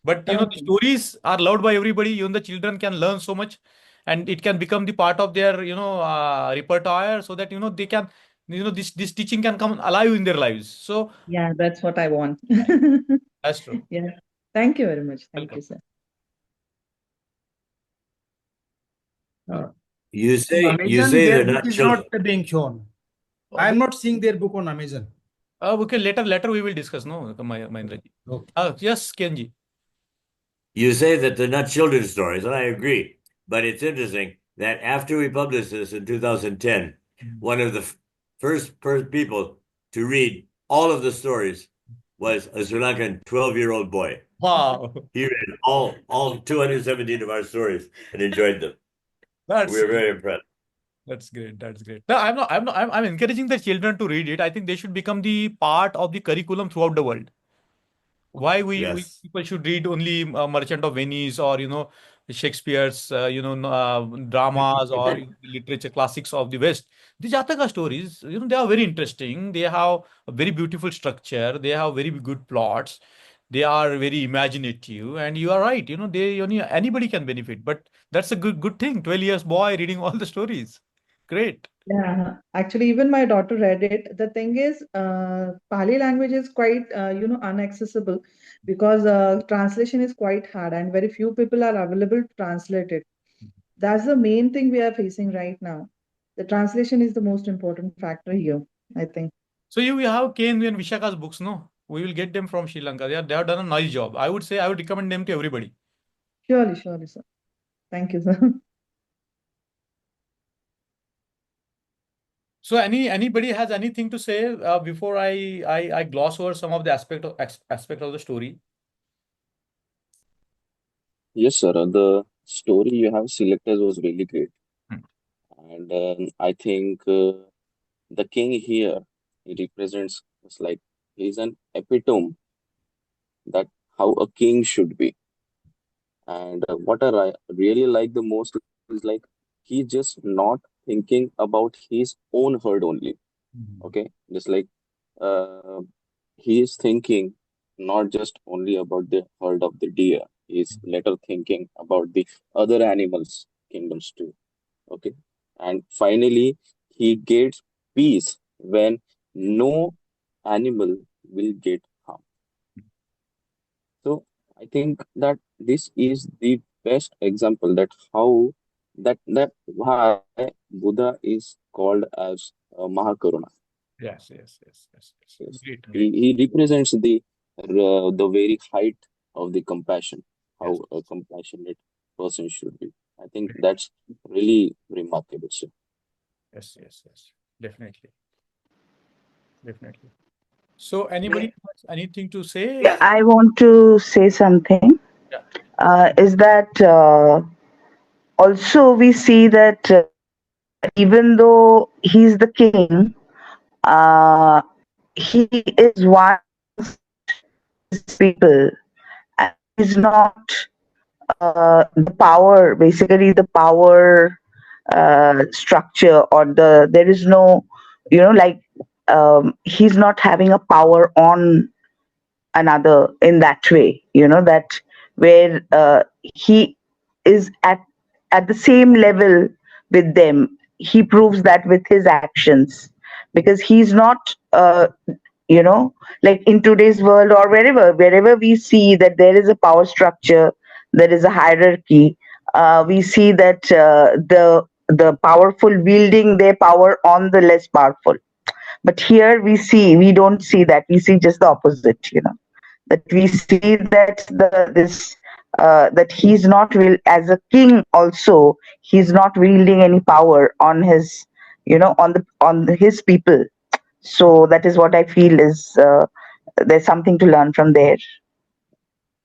But, the Okay. stories are loved by everybody. Even the children can learn so much, and it can become the part of their, repertoire, so that, they can, this teaching can come alive in their lives. So Yeah, that's what I want. that's true. Yeah. Thank you very much. Thank Welcome. you, sir. You say Amazon, they're their book not is children. not being shown. Oh, I am not seeing their book on Amazon. okay, later we will discuss, no, Mahendra ji. Okay. Yes, Kenji. You say that they're not children's stories, and I agree. But it's interesting that after we published this in 2010, one of the first people to read all of the stories was a Sri Lankan 12-year-old boy. Wow. He read all 217 of our stories and enjoyed them. That's We were very impressed. That's great. That's great. No, I'm encouraging the children to read it. I think they should become the part of the curriculum throughout the world. Why we Yes. people should read only Merchant of Venice, or Shakespeare's dramas, or literature classics of the West. The Jataka stories, they are very interesting. They have a very beautiful structure. They have very good plots. They are very imaginative, and you are right. Anybody can benefit. But that's a good thing. 12 years boy reading all the stories. Great. Yeah, actually, even my daughter read it. The thing is, Pali language is quite, unaccessible because translation is quite hard and very few people are available to translate it. That's the main thing we are facing right now. The translation is the most important factor here, I think. So you have Ken and Vishaka's books, no? We will get them from Sri Lanka. They have done a nice job. I would say I would recommend them to everybody. Surely, sir. Thank you, sir. So anybody has anything to say before I gloss over some of the aspect of the story? Yes, sir. The story you have selected was really great. Hmm. And I think the king here, he represents, it's like he's an epitome that how a king should be. And what I really like the most is like he's just not thinking about his own herd only. Okay, just like uh, he is thinking not just only about the herd of the deer. He's later thinking about the other animals kingdoms too. Okay, and finally he gets peace when no animal will get harmed. So I think that this is the best example that how that why Buddha is called as Mahakaruna. Yes. Yes. Great. He represents the very height of the compassion, Yes. how a compassionate person should be. I think that's really remarkable, sir. Yes. Definitely. So anybody has anything to say? I want to say something. Yeah. Is that also we see that even though he's the king, he is one of his people, and he's not the power. Basically, the power structure or there is no, like he's not having a power on another in that way, that where he is at the same level with them. He proves that with his actions, because he's not like in today's world, or wherever we see that there is a power structure, there is a hierarchy. We see that the powerful wielding their power on the less powerful. But here we don't see that. We see just the opposite, that we see that that he's not real as a king. Also, he's not wielding any power on his, his people. So that is what I feel is there's something to learn from there.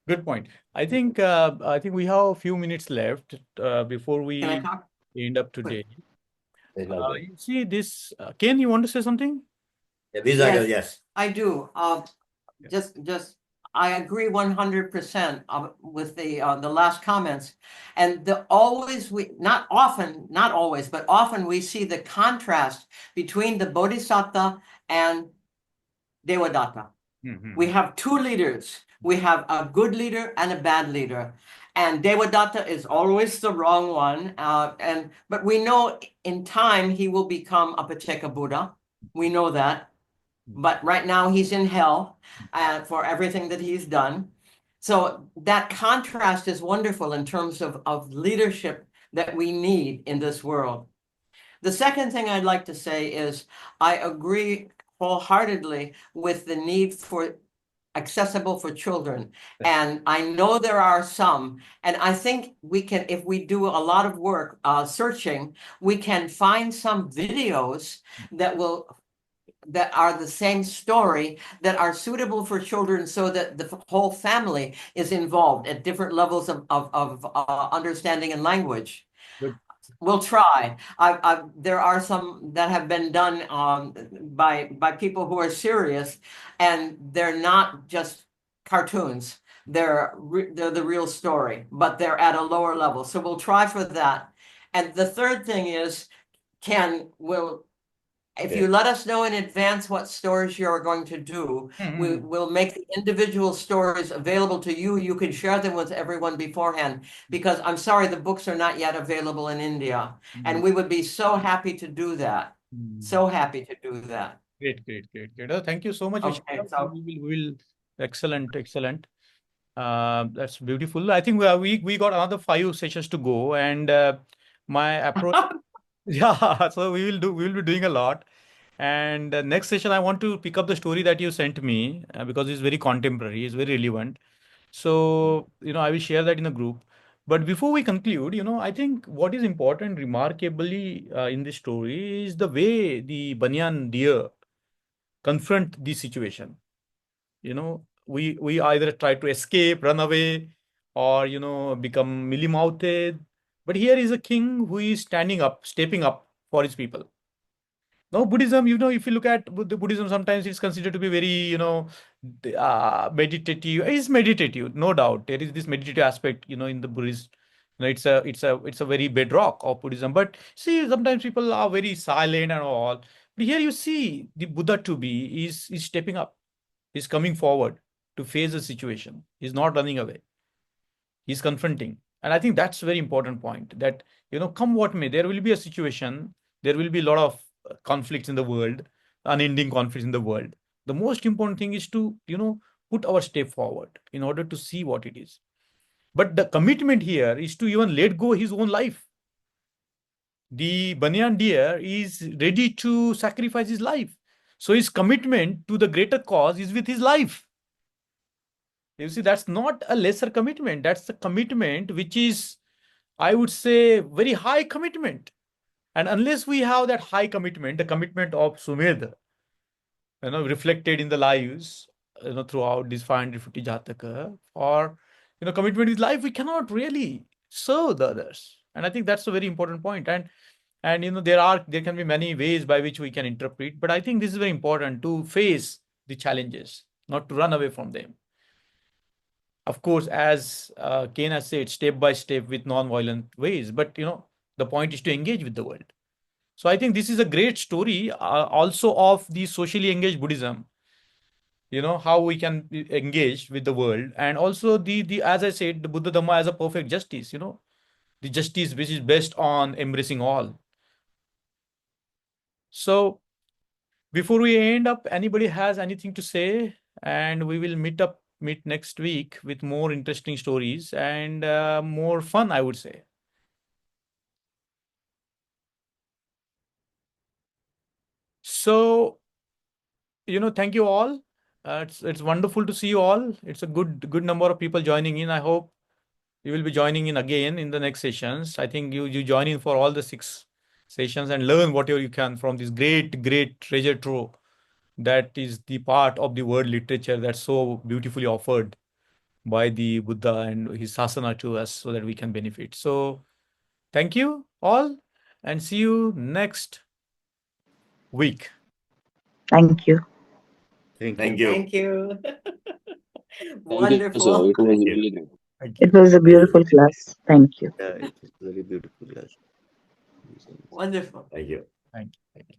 Good point. I think we have a few minutes left before Can I we talk? end up today. It's not good. You see this, Ken, you want to say something? Yeah, Vizag, yes. I do. Just I agree 100% with the last comments, and not always, but often we see the contrast between the Bodhisattva and Devadatta. We have two leaders. We have a good leader and a bad leader. And Devadatta is always the wrong one. But we know in time he will become a Pacceka Buddha. We know that. But right now he's in hell for everything that he's done. So that contrast is wonderful in terms of leadership that we need in this world. The second thing I'd like to say is I agree wholeheartedly with the need for accessible for children. And I know there are some, and I think we can, if we do a lot of work searching, we can find some videos that are the same story, that are suitable for children, so that the whole family is involved at different levels of understanding and language. Good. We'll try. There are some that have been done by people who are serious, and they're not just cartoons. They're the real story, but they're at a lower level. So we'll try for that. And the third thing is, if you let us know in advance what stories you're going to do, we will make the individual stories available to you. You can share them with everyone beforehand, because I'm sorry, the books are not yet available in India. And we would be so happy to do that. So happy to do that. Great. Oh, thank you so much, Okay, Vishal. so We will. Excellent. That's beautiful. I think we got another 5 sessions to go, and my approach. Yeah, so we will be doing a lot. And next session, I want to pick up the story that you sent me because it's very contemporary, it's very relevant. So, I will share that in the group. But before we conclude, I think what is important remarkably in this story is the way the banyan deer confront the situation. We either try to escape, run away, or, become mealy-mouthed. But here is a king who is standing up, stepping up for his people. Now, Buddhism, if you look at the Buddhism, sometimes it's considered to be very, meditative. It's meditative, no doubt. There is this meditative aspect, in the Buddhist. It's a very bedrock of Buddhism. But see, sometimes people are very silent and all. But here you see the Buddha to be is stepping up. He's coming forward to face the situation. He's not running away. He's confronting. And I think that's a very important point that, come what may, there will be a situation, there will be a lot of conflicts in the world, unending conflicts in the world. The most important thing is to, put our step forward in order to see what it is. But the commitment here is to even let go his own life. The banyan deer is ready to sacrifice his life. So his commitment to the greater cause is with his life. You see, that's not a lesser commitment. That's a commitment which is, I would say, very high commitment. And unless we have that high commitment, the commitment of Sumedha, reflected in the lives, throughout this 550 Jataka, or, commitment with life, we cannot really serve the others. And I think that's a very important point. And there can be many ways by which we can interpret, but I think this is very important to face the challenges, not to run away from them. Of course, as Kane has said, step by step with non-violent ways. But the point is to engage with the world. So I think this is a great story also of the socially engaged Buddhism. How we can be engaged with the world, and also the as I said, the Buddha Dhamma as a perfect justice. The justice which is based on embracing all. So before we end up, anybody has anything to say? And we will meet next week with more interesting stories and more fun, I would say. So, thank you all. It's wonderful to see you all. It's a good number of people joining in. I hope you will be joining in again in the next sessions. I think you join in for all the 6 sessions and learn whatever you can from this great treasure trove that is the part of the world literature that's so beautifully offered by the Buddha and his sasana to us so that we can benefit. So thank you all and see you next week. Thank you. Thank you. Thank you. Thank you, sir. Wonderful. It was Thank you. really great. Thank you. It was a beautiful class. Thank you. Yeah, it is very beautiful class. Wonderful. Thank you. Thank you.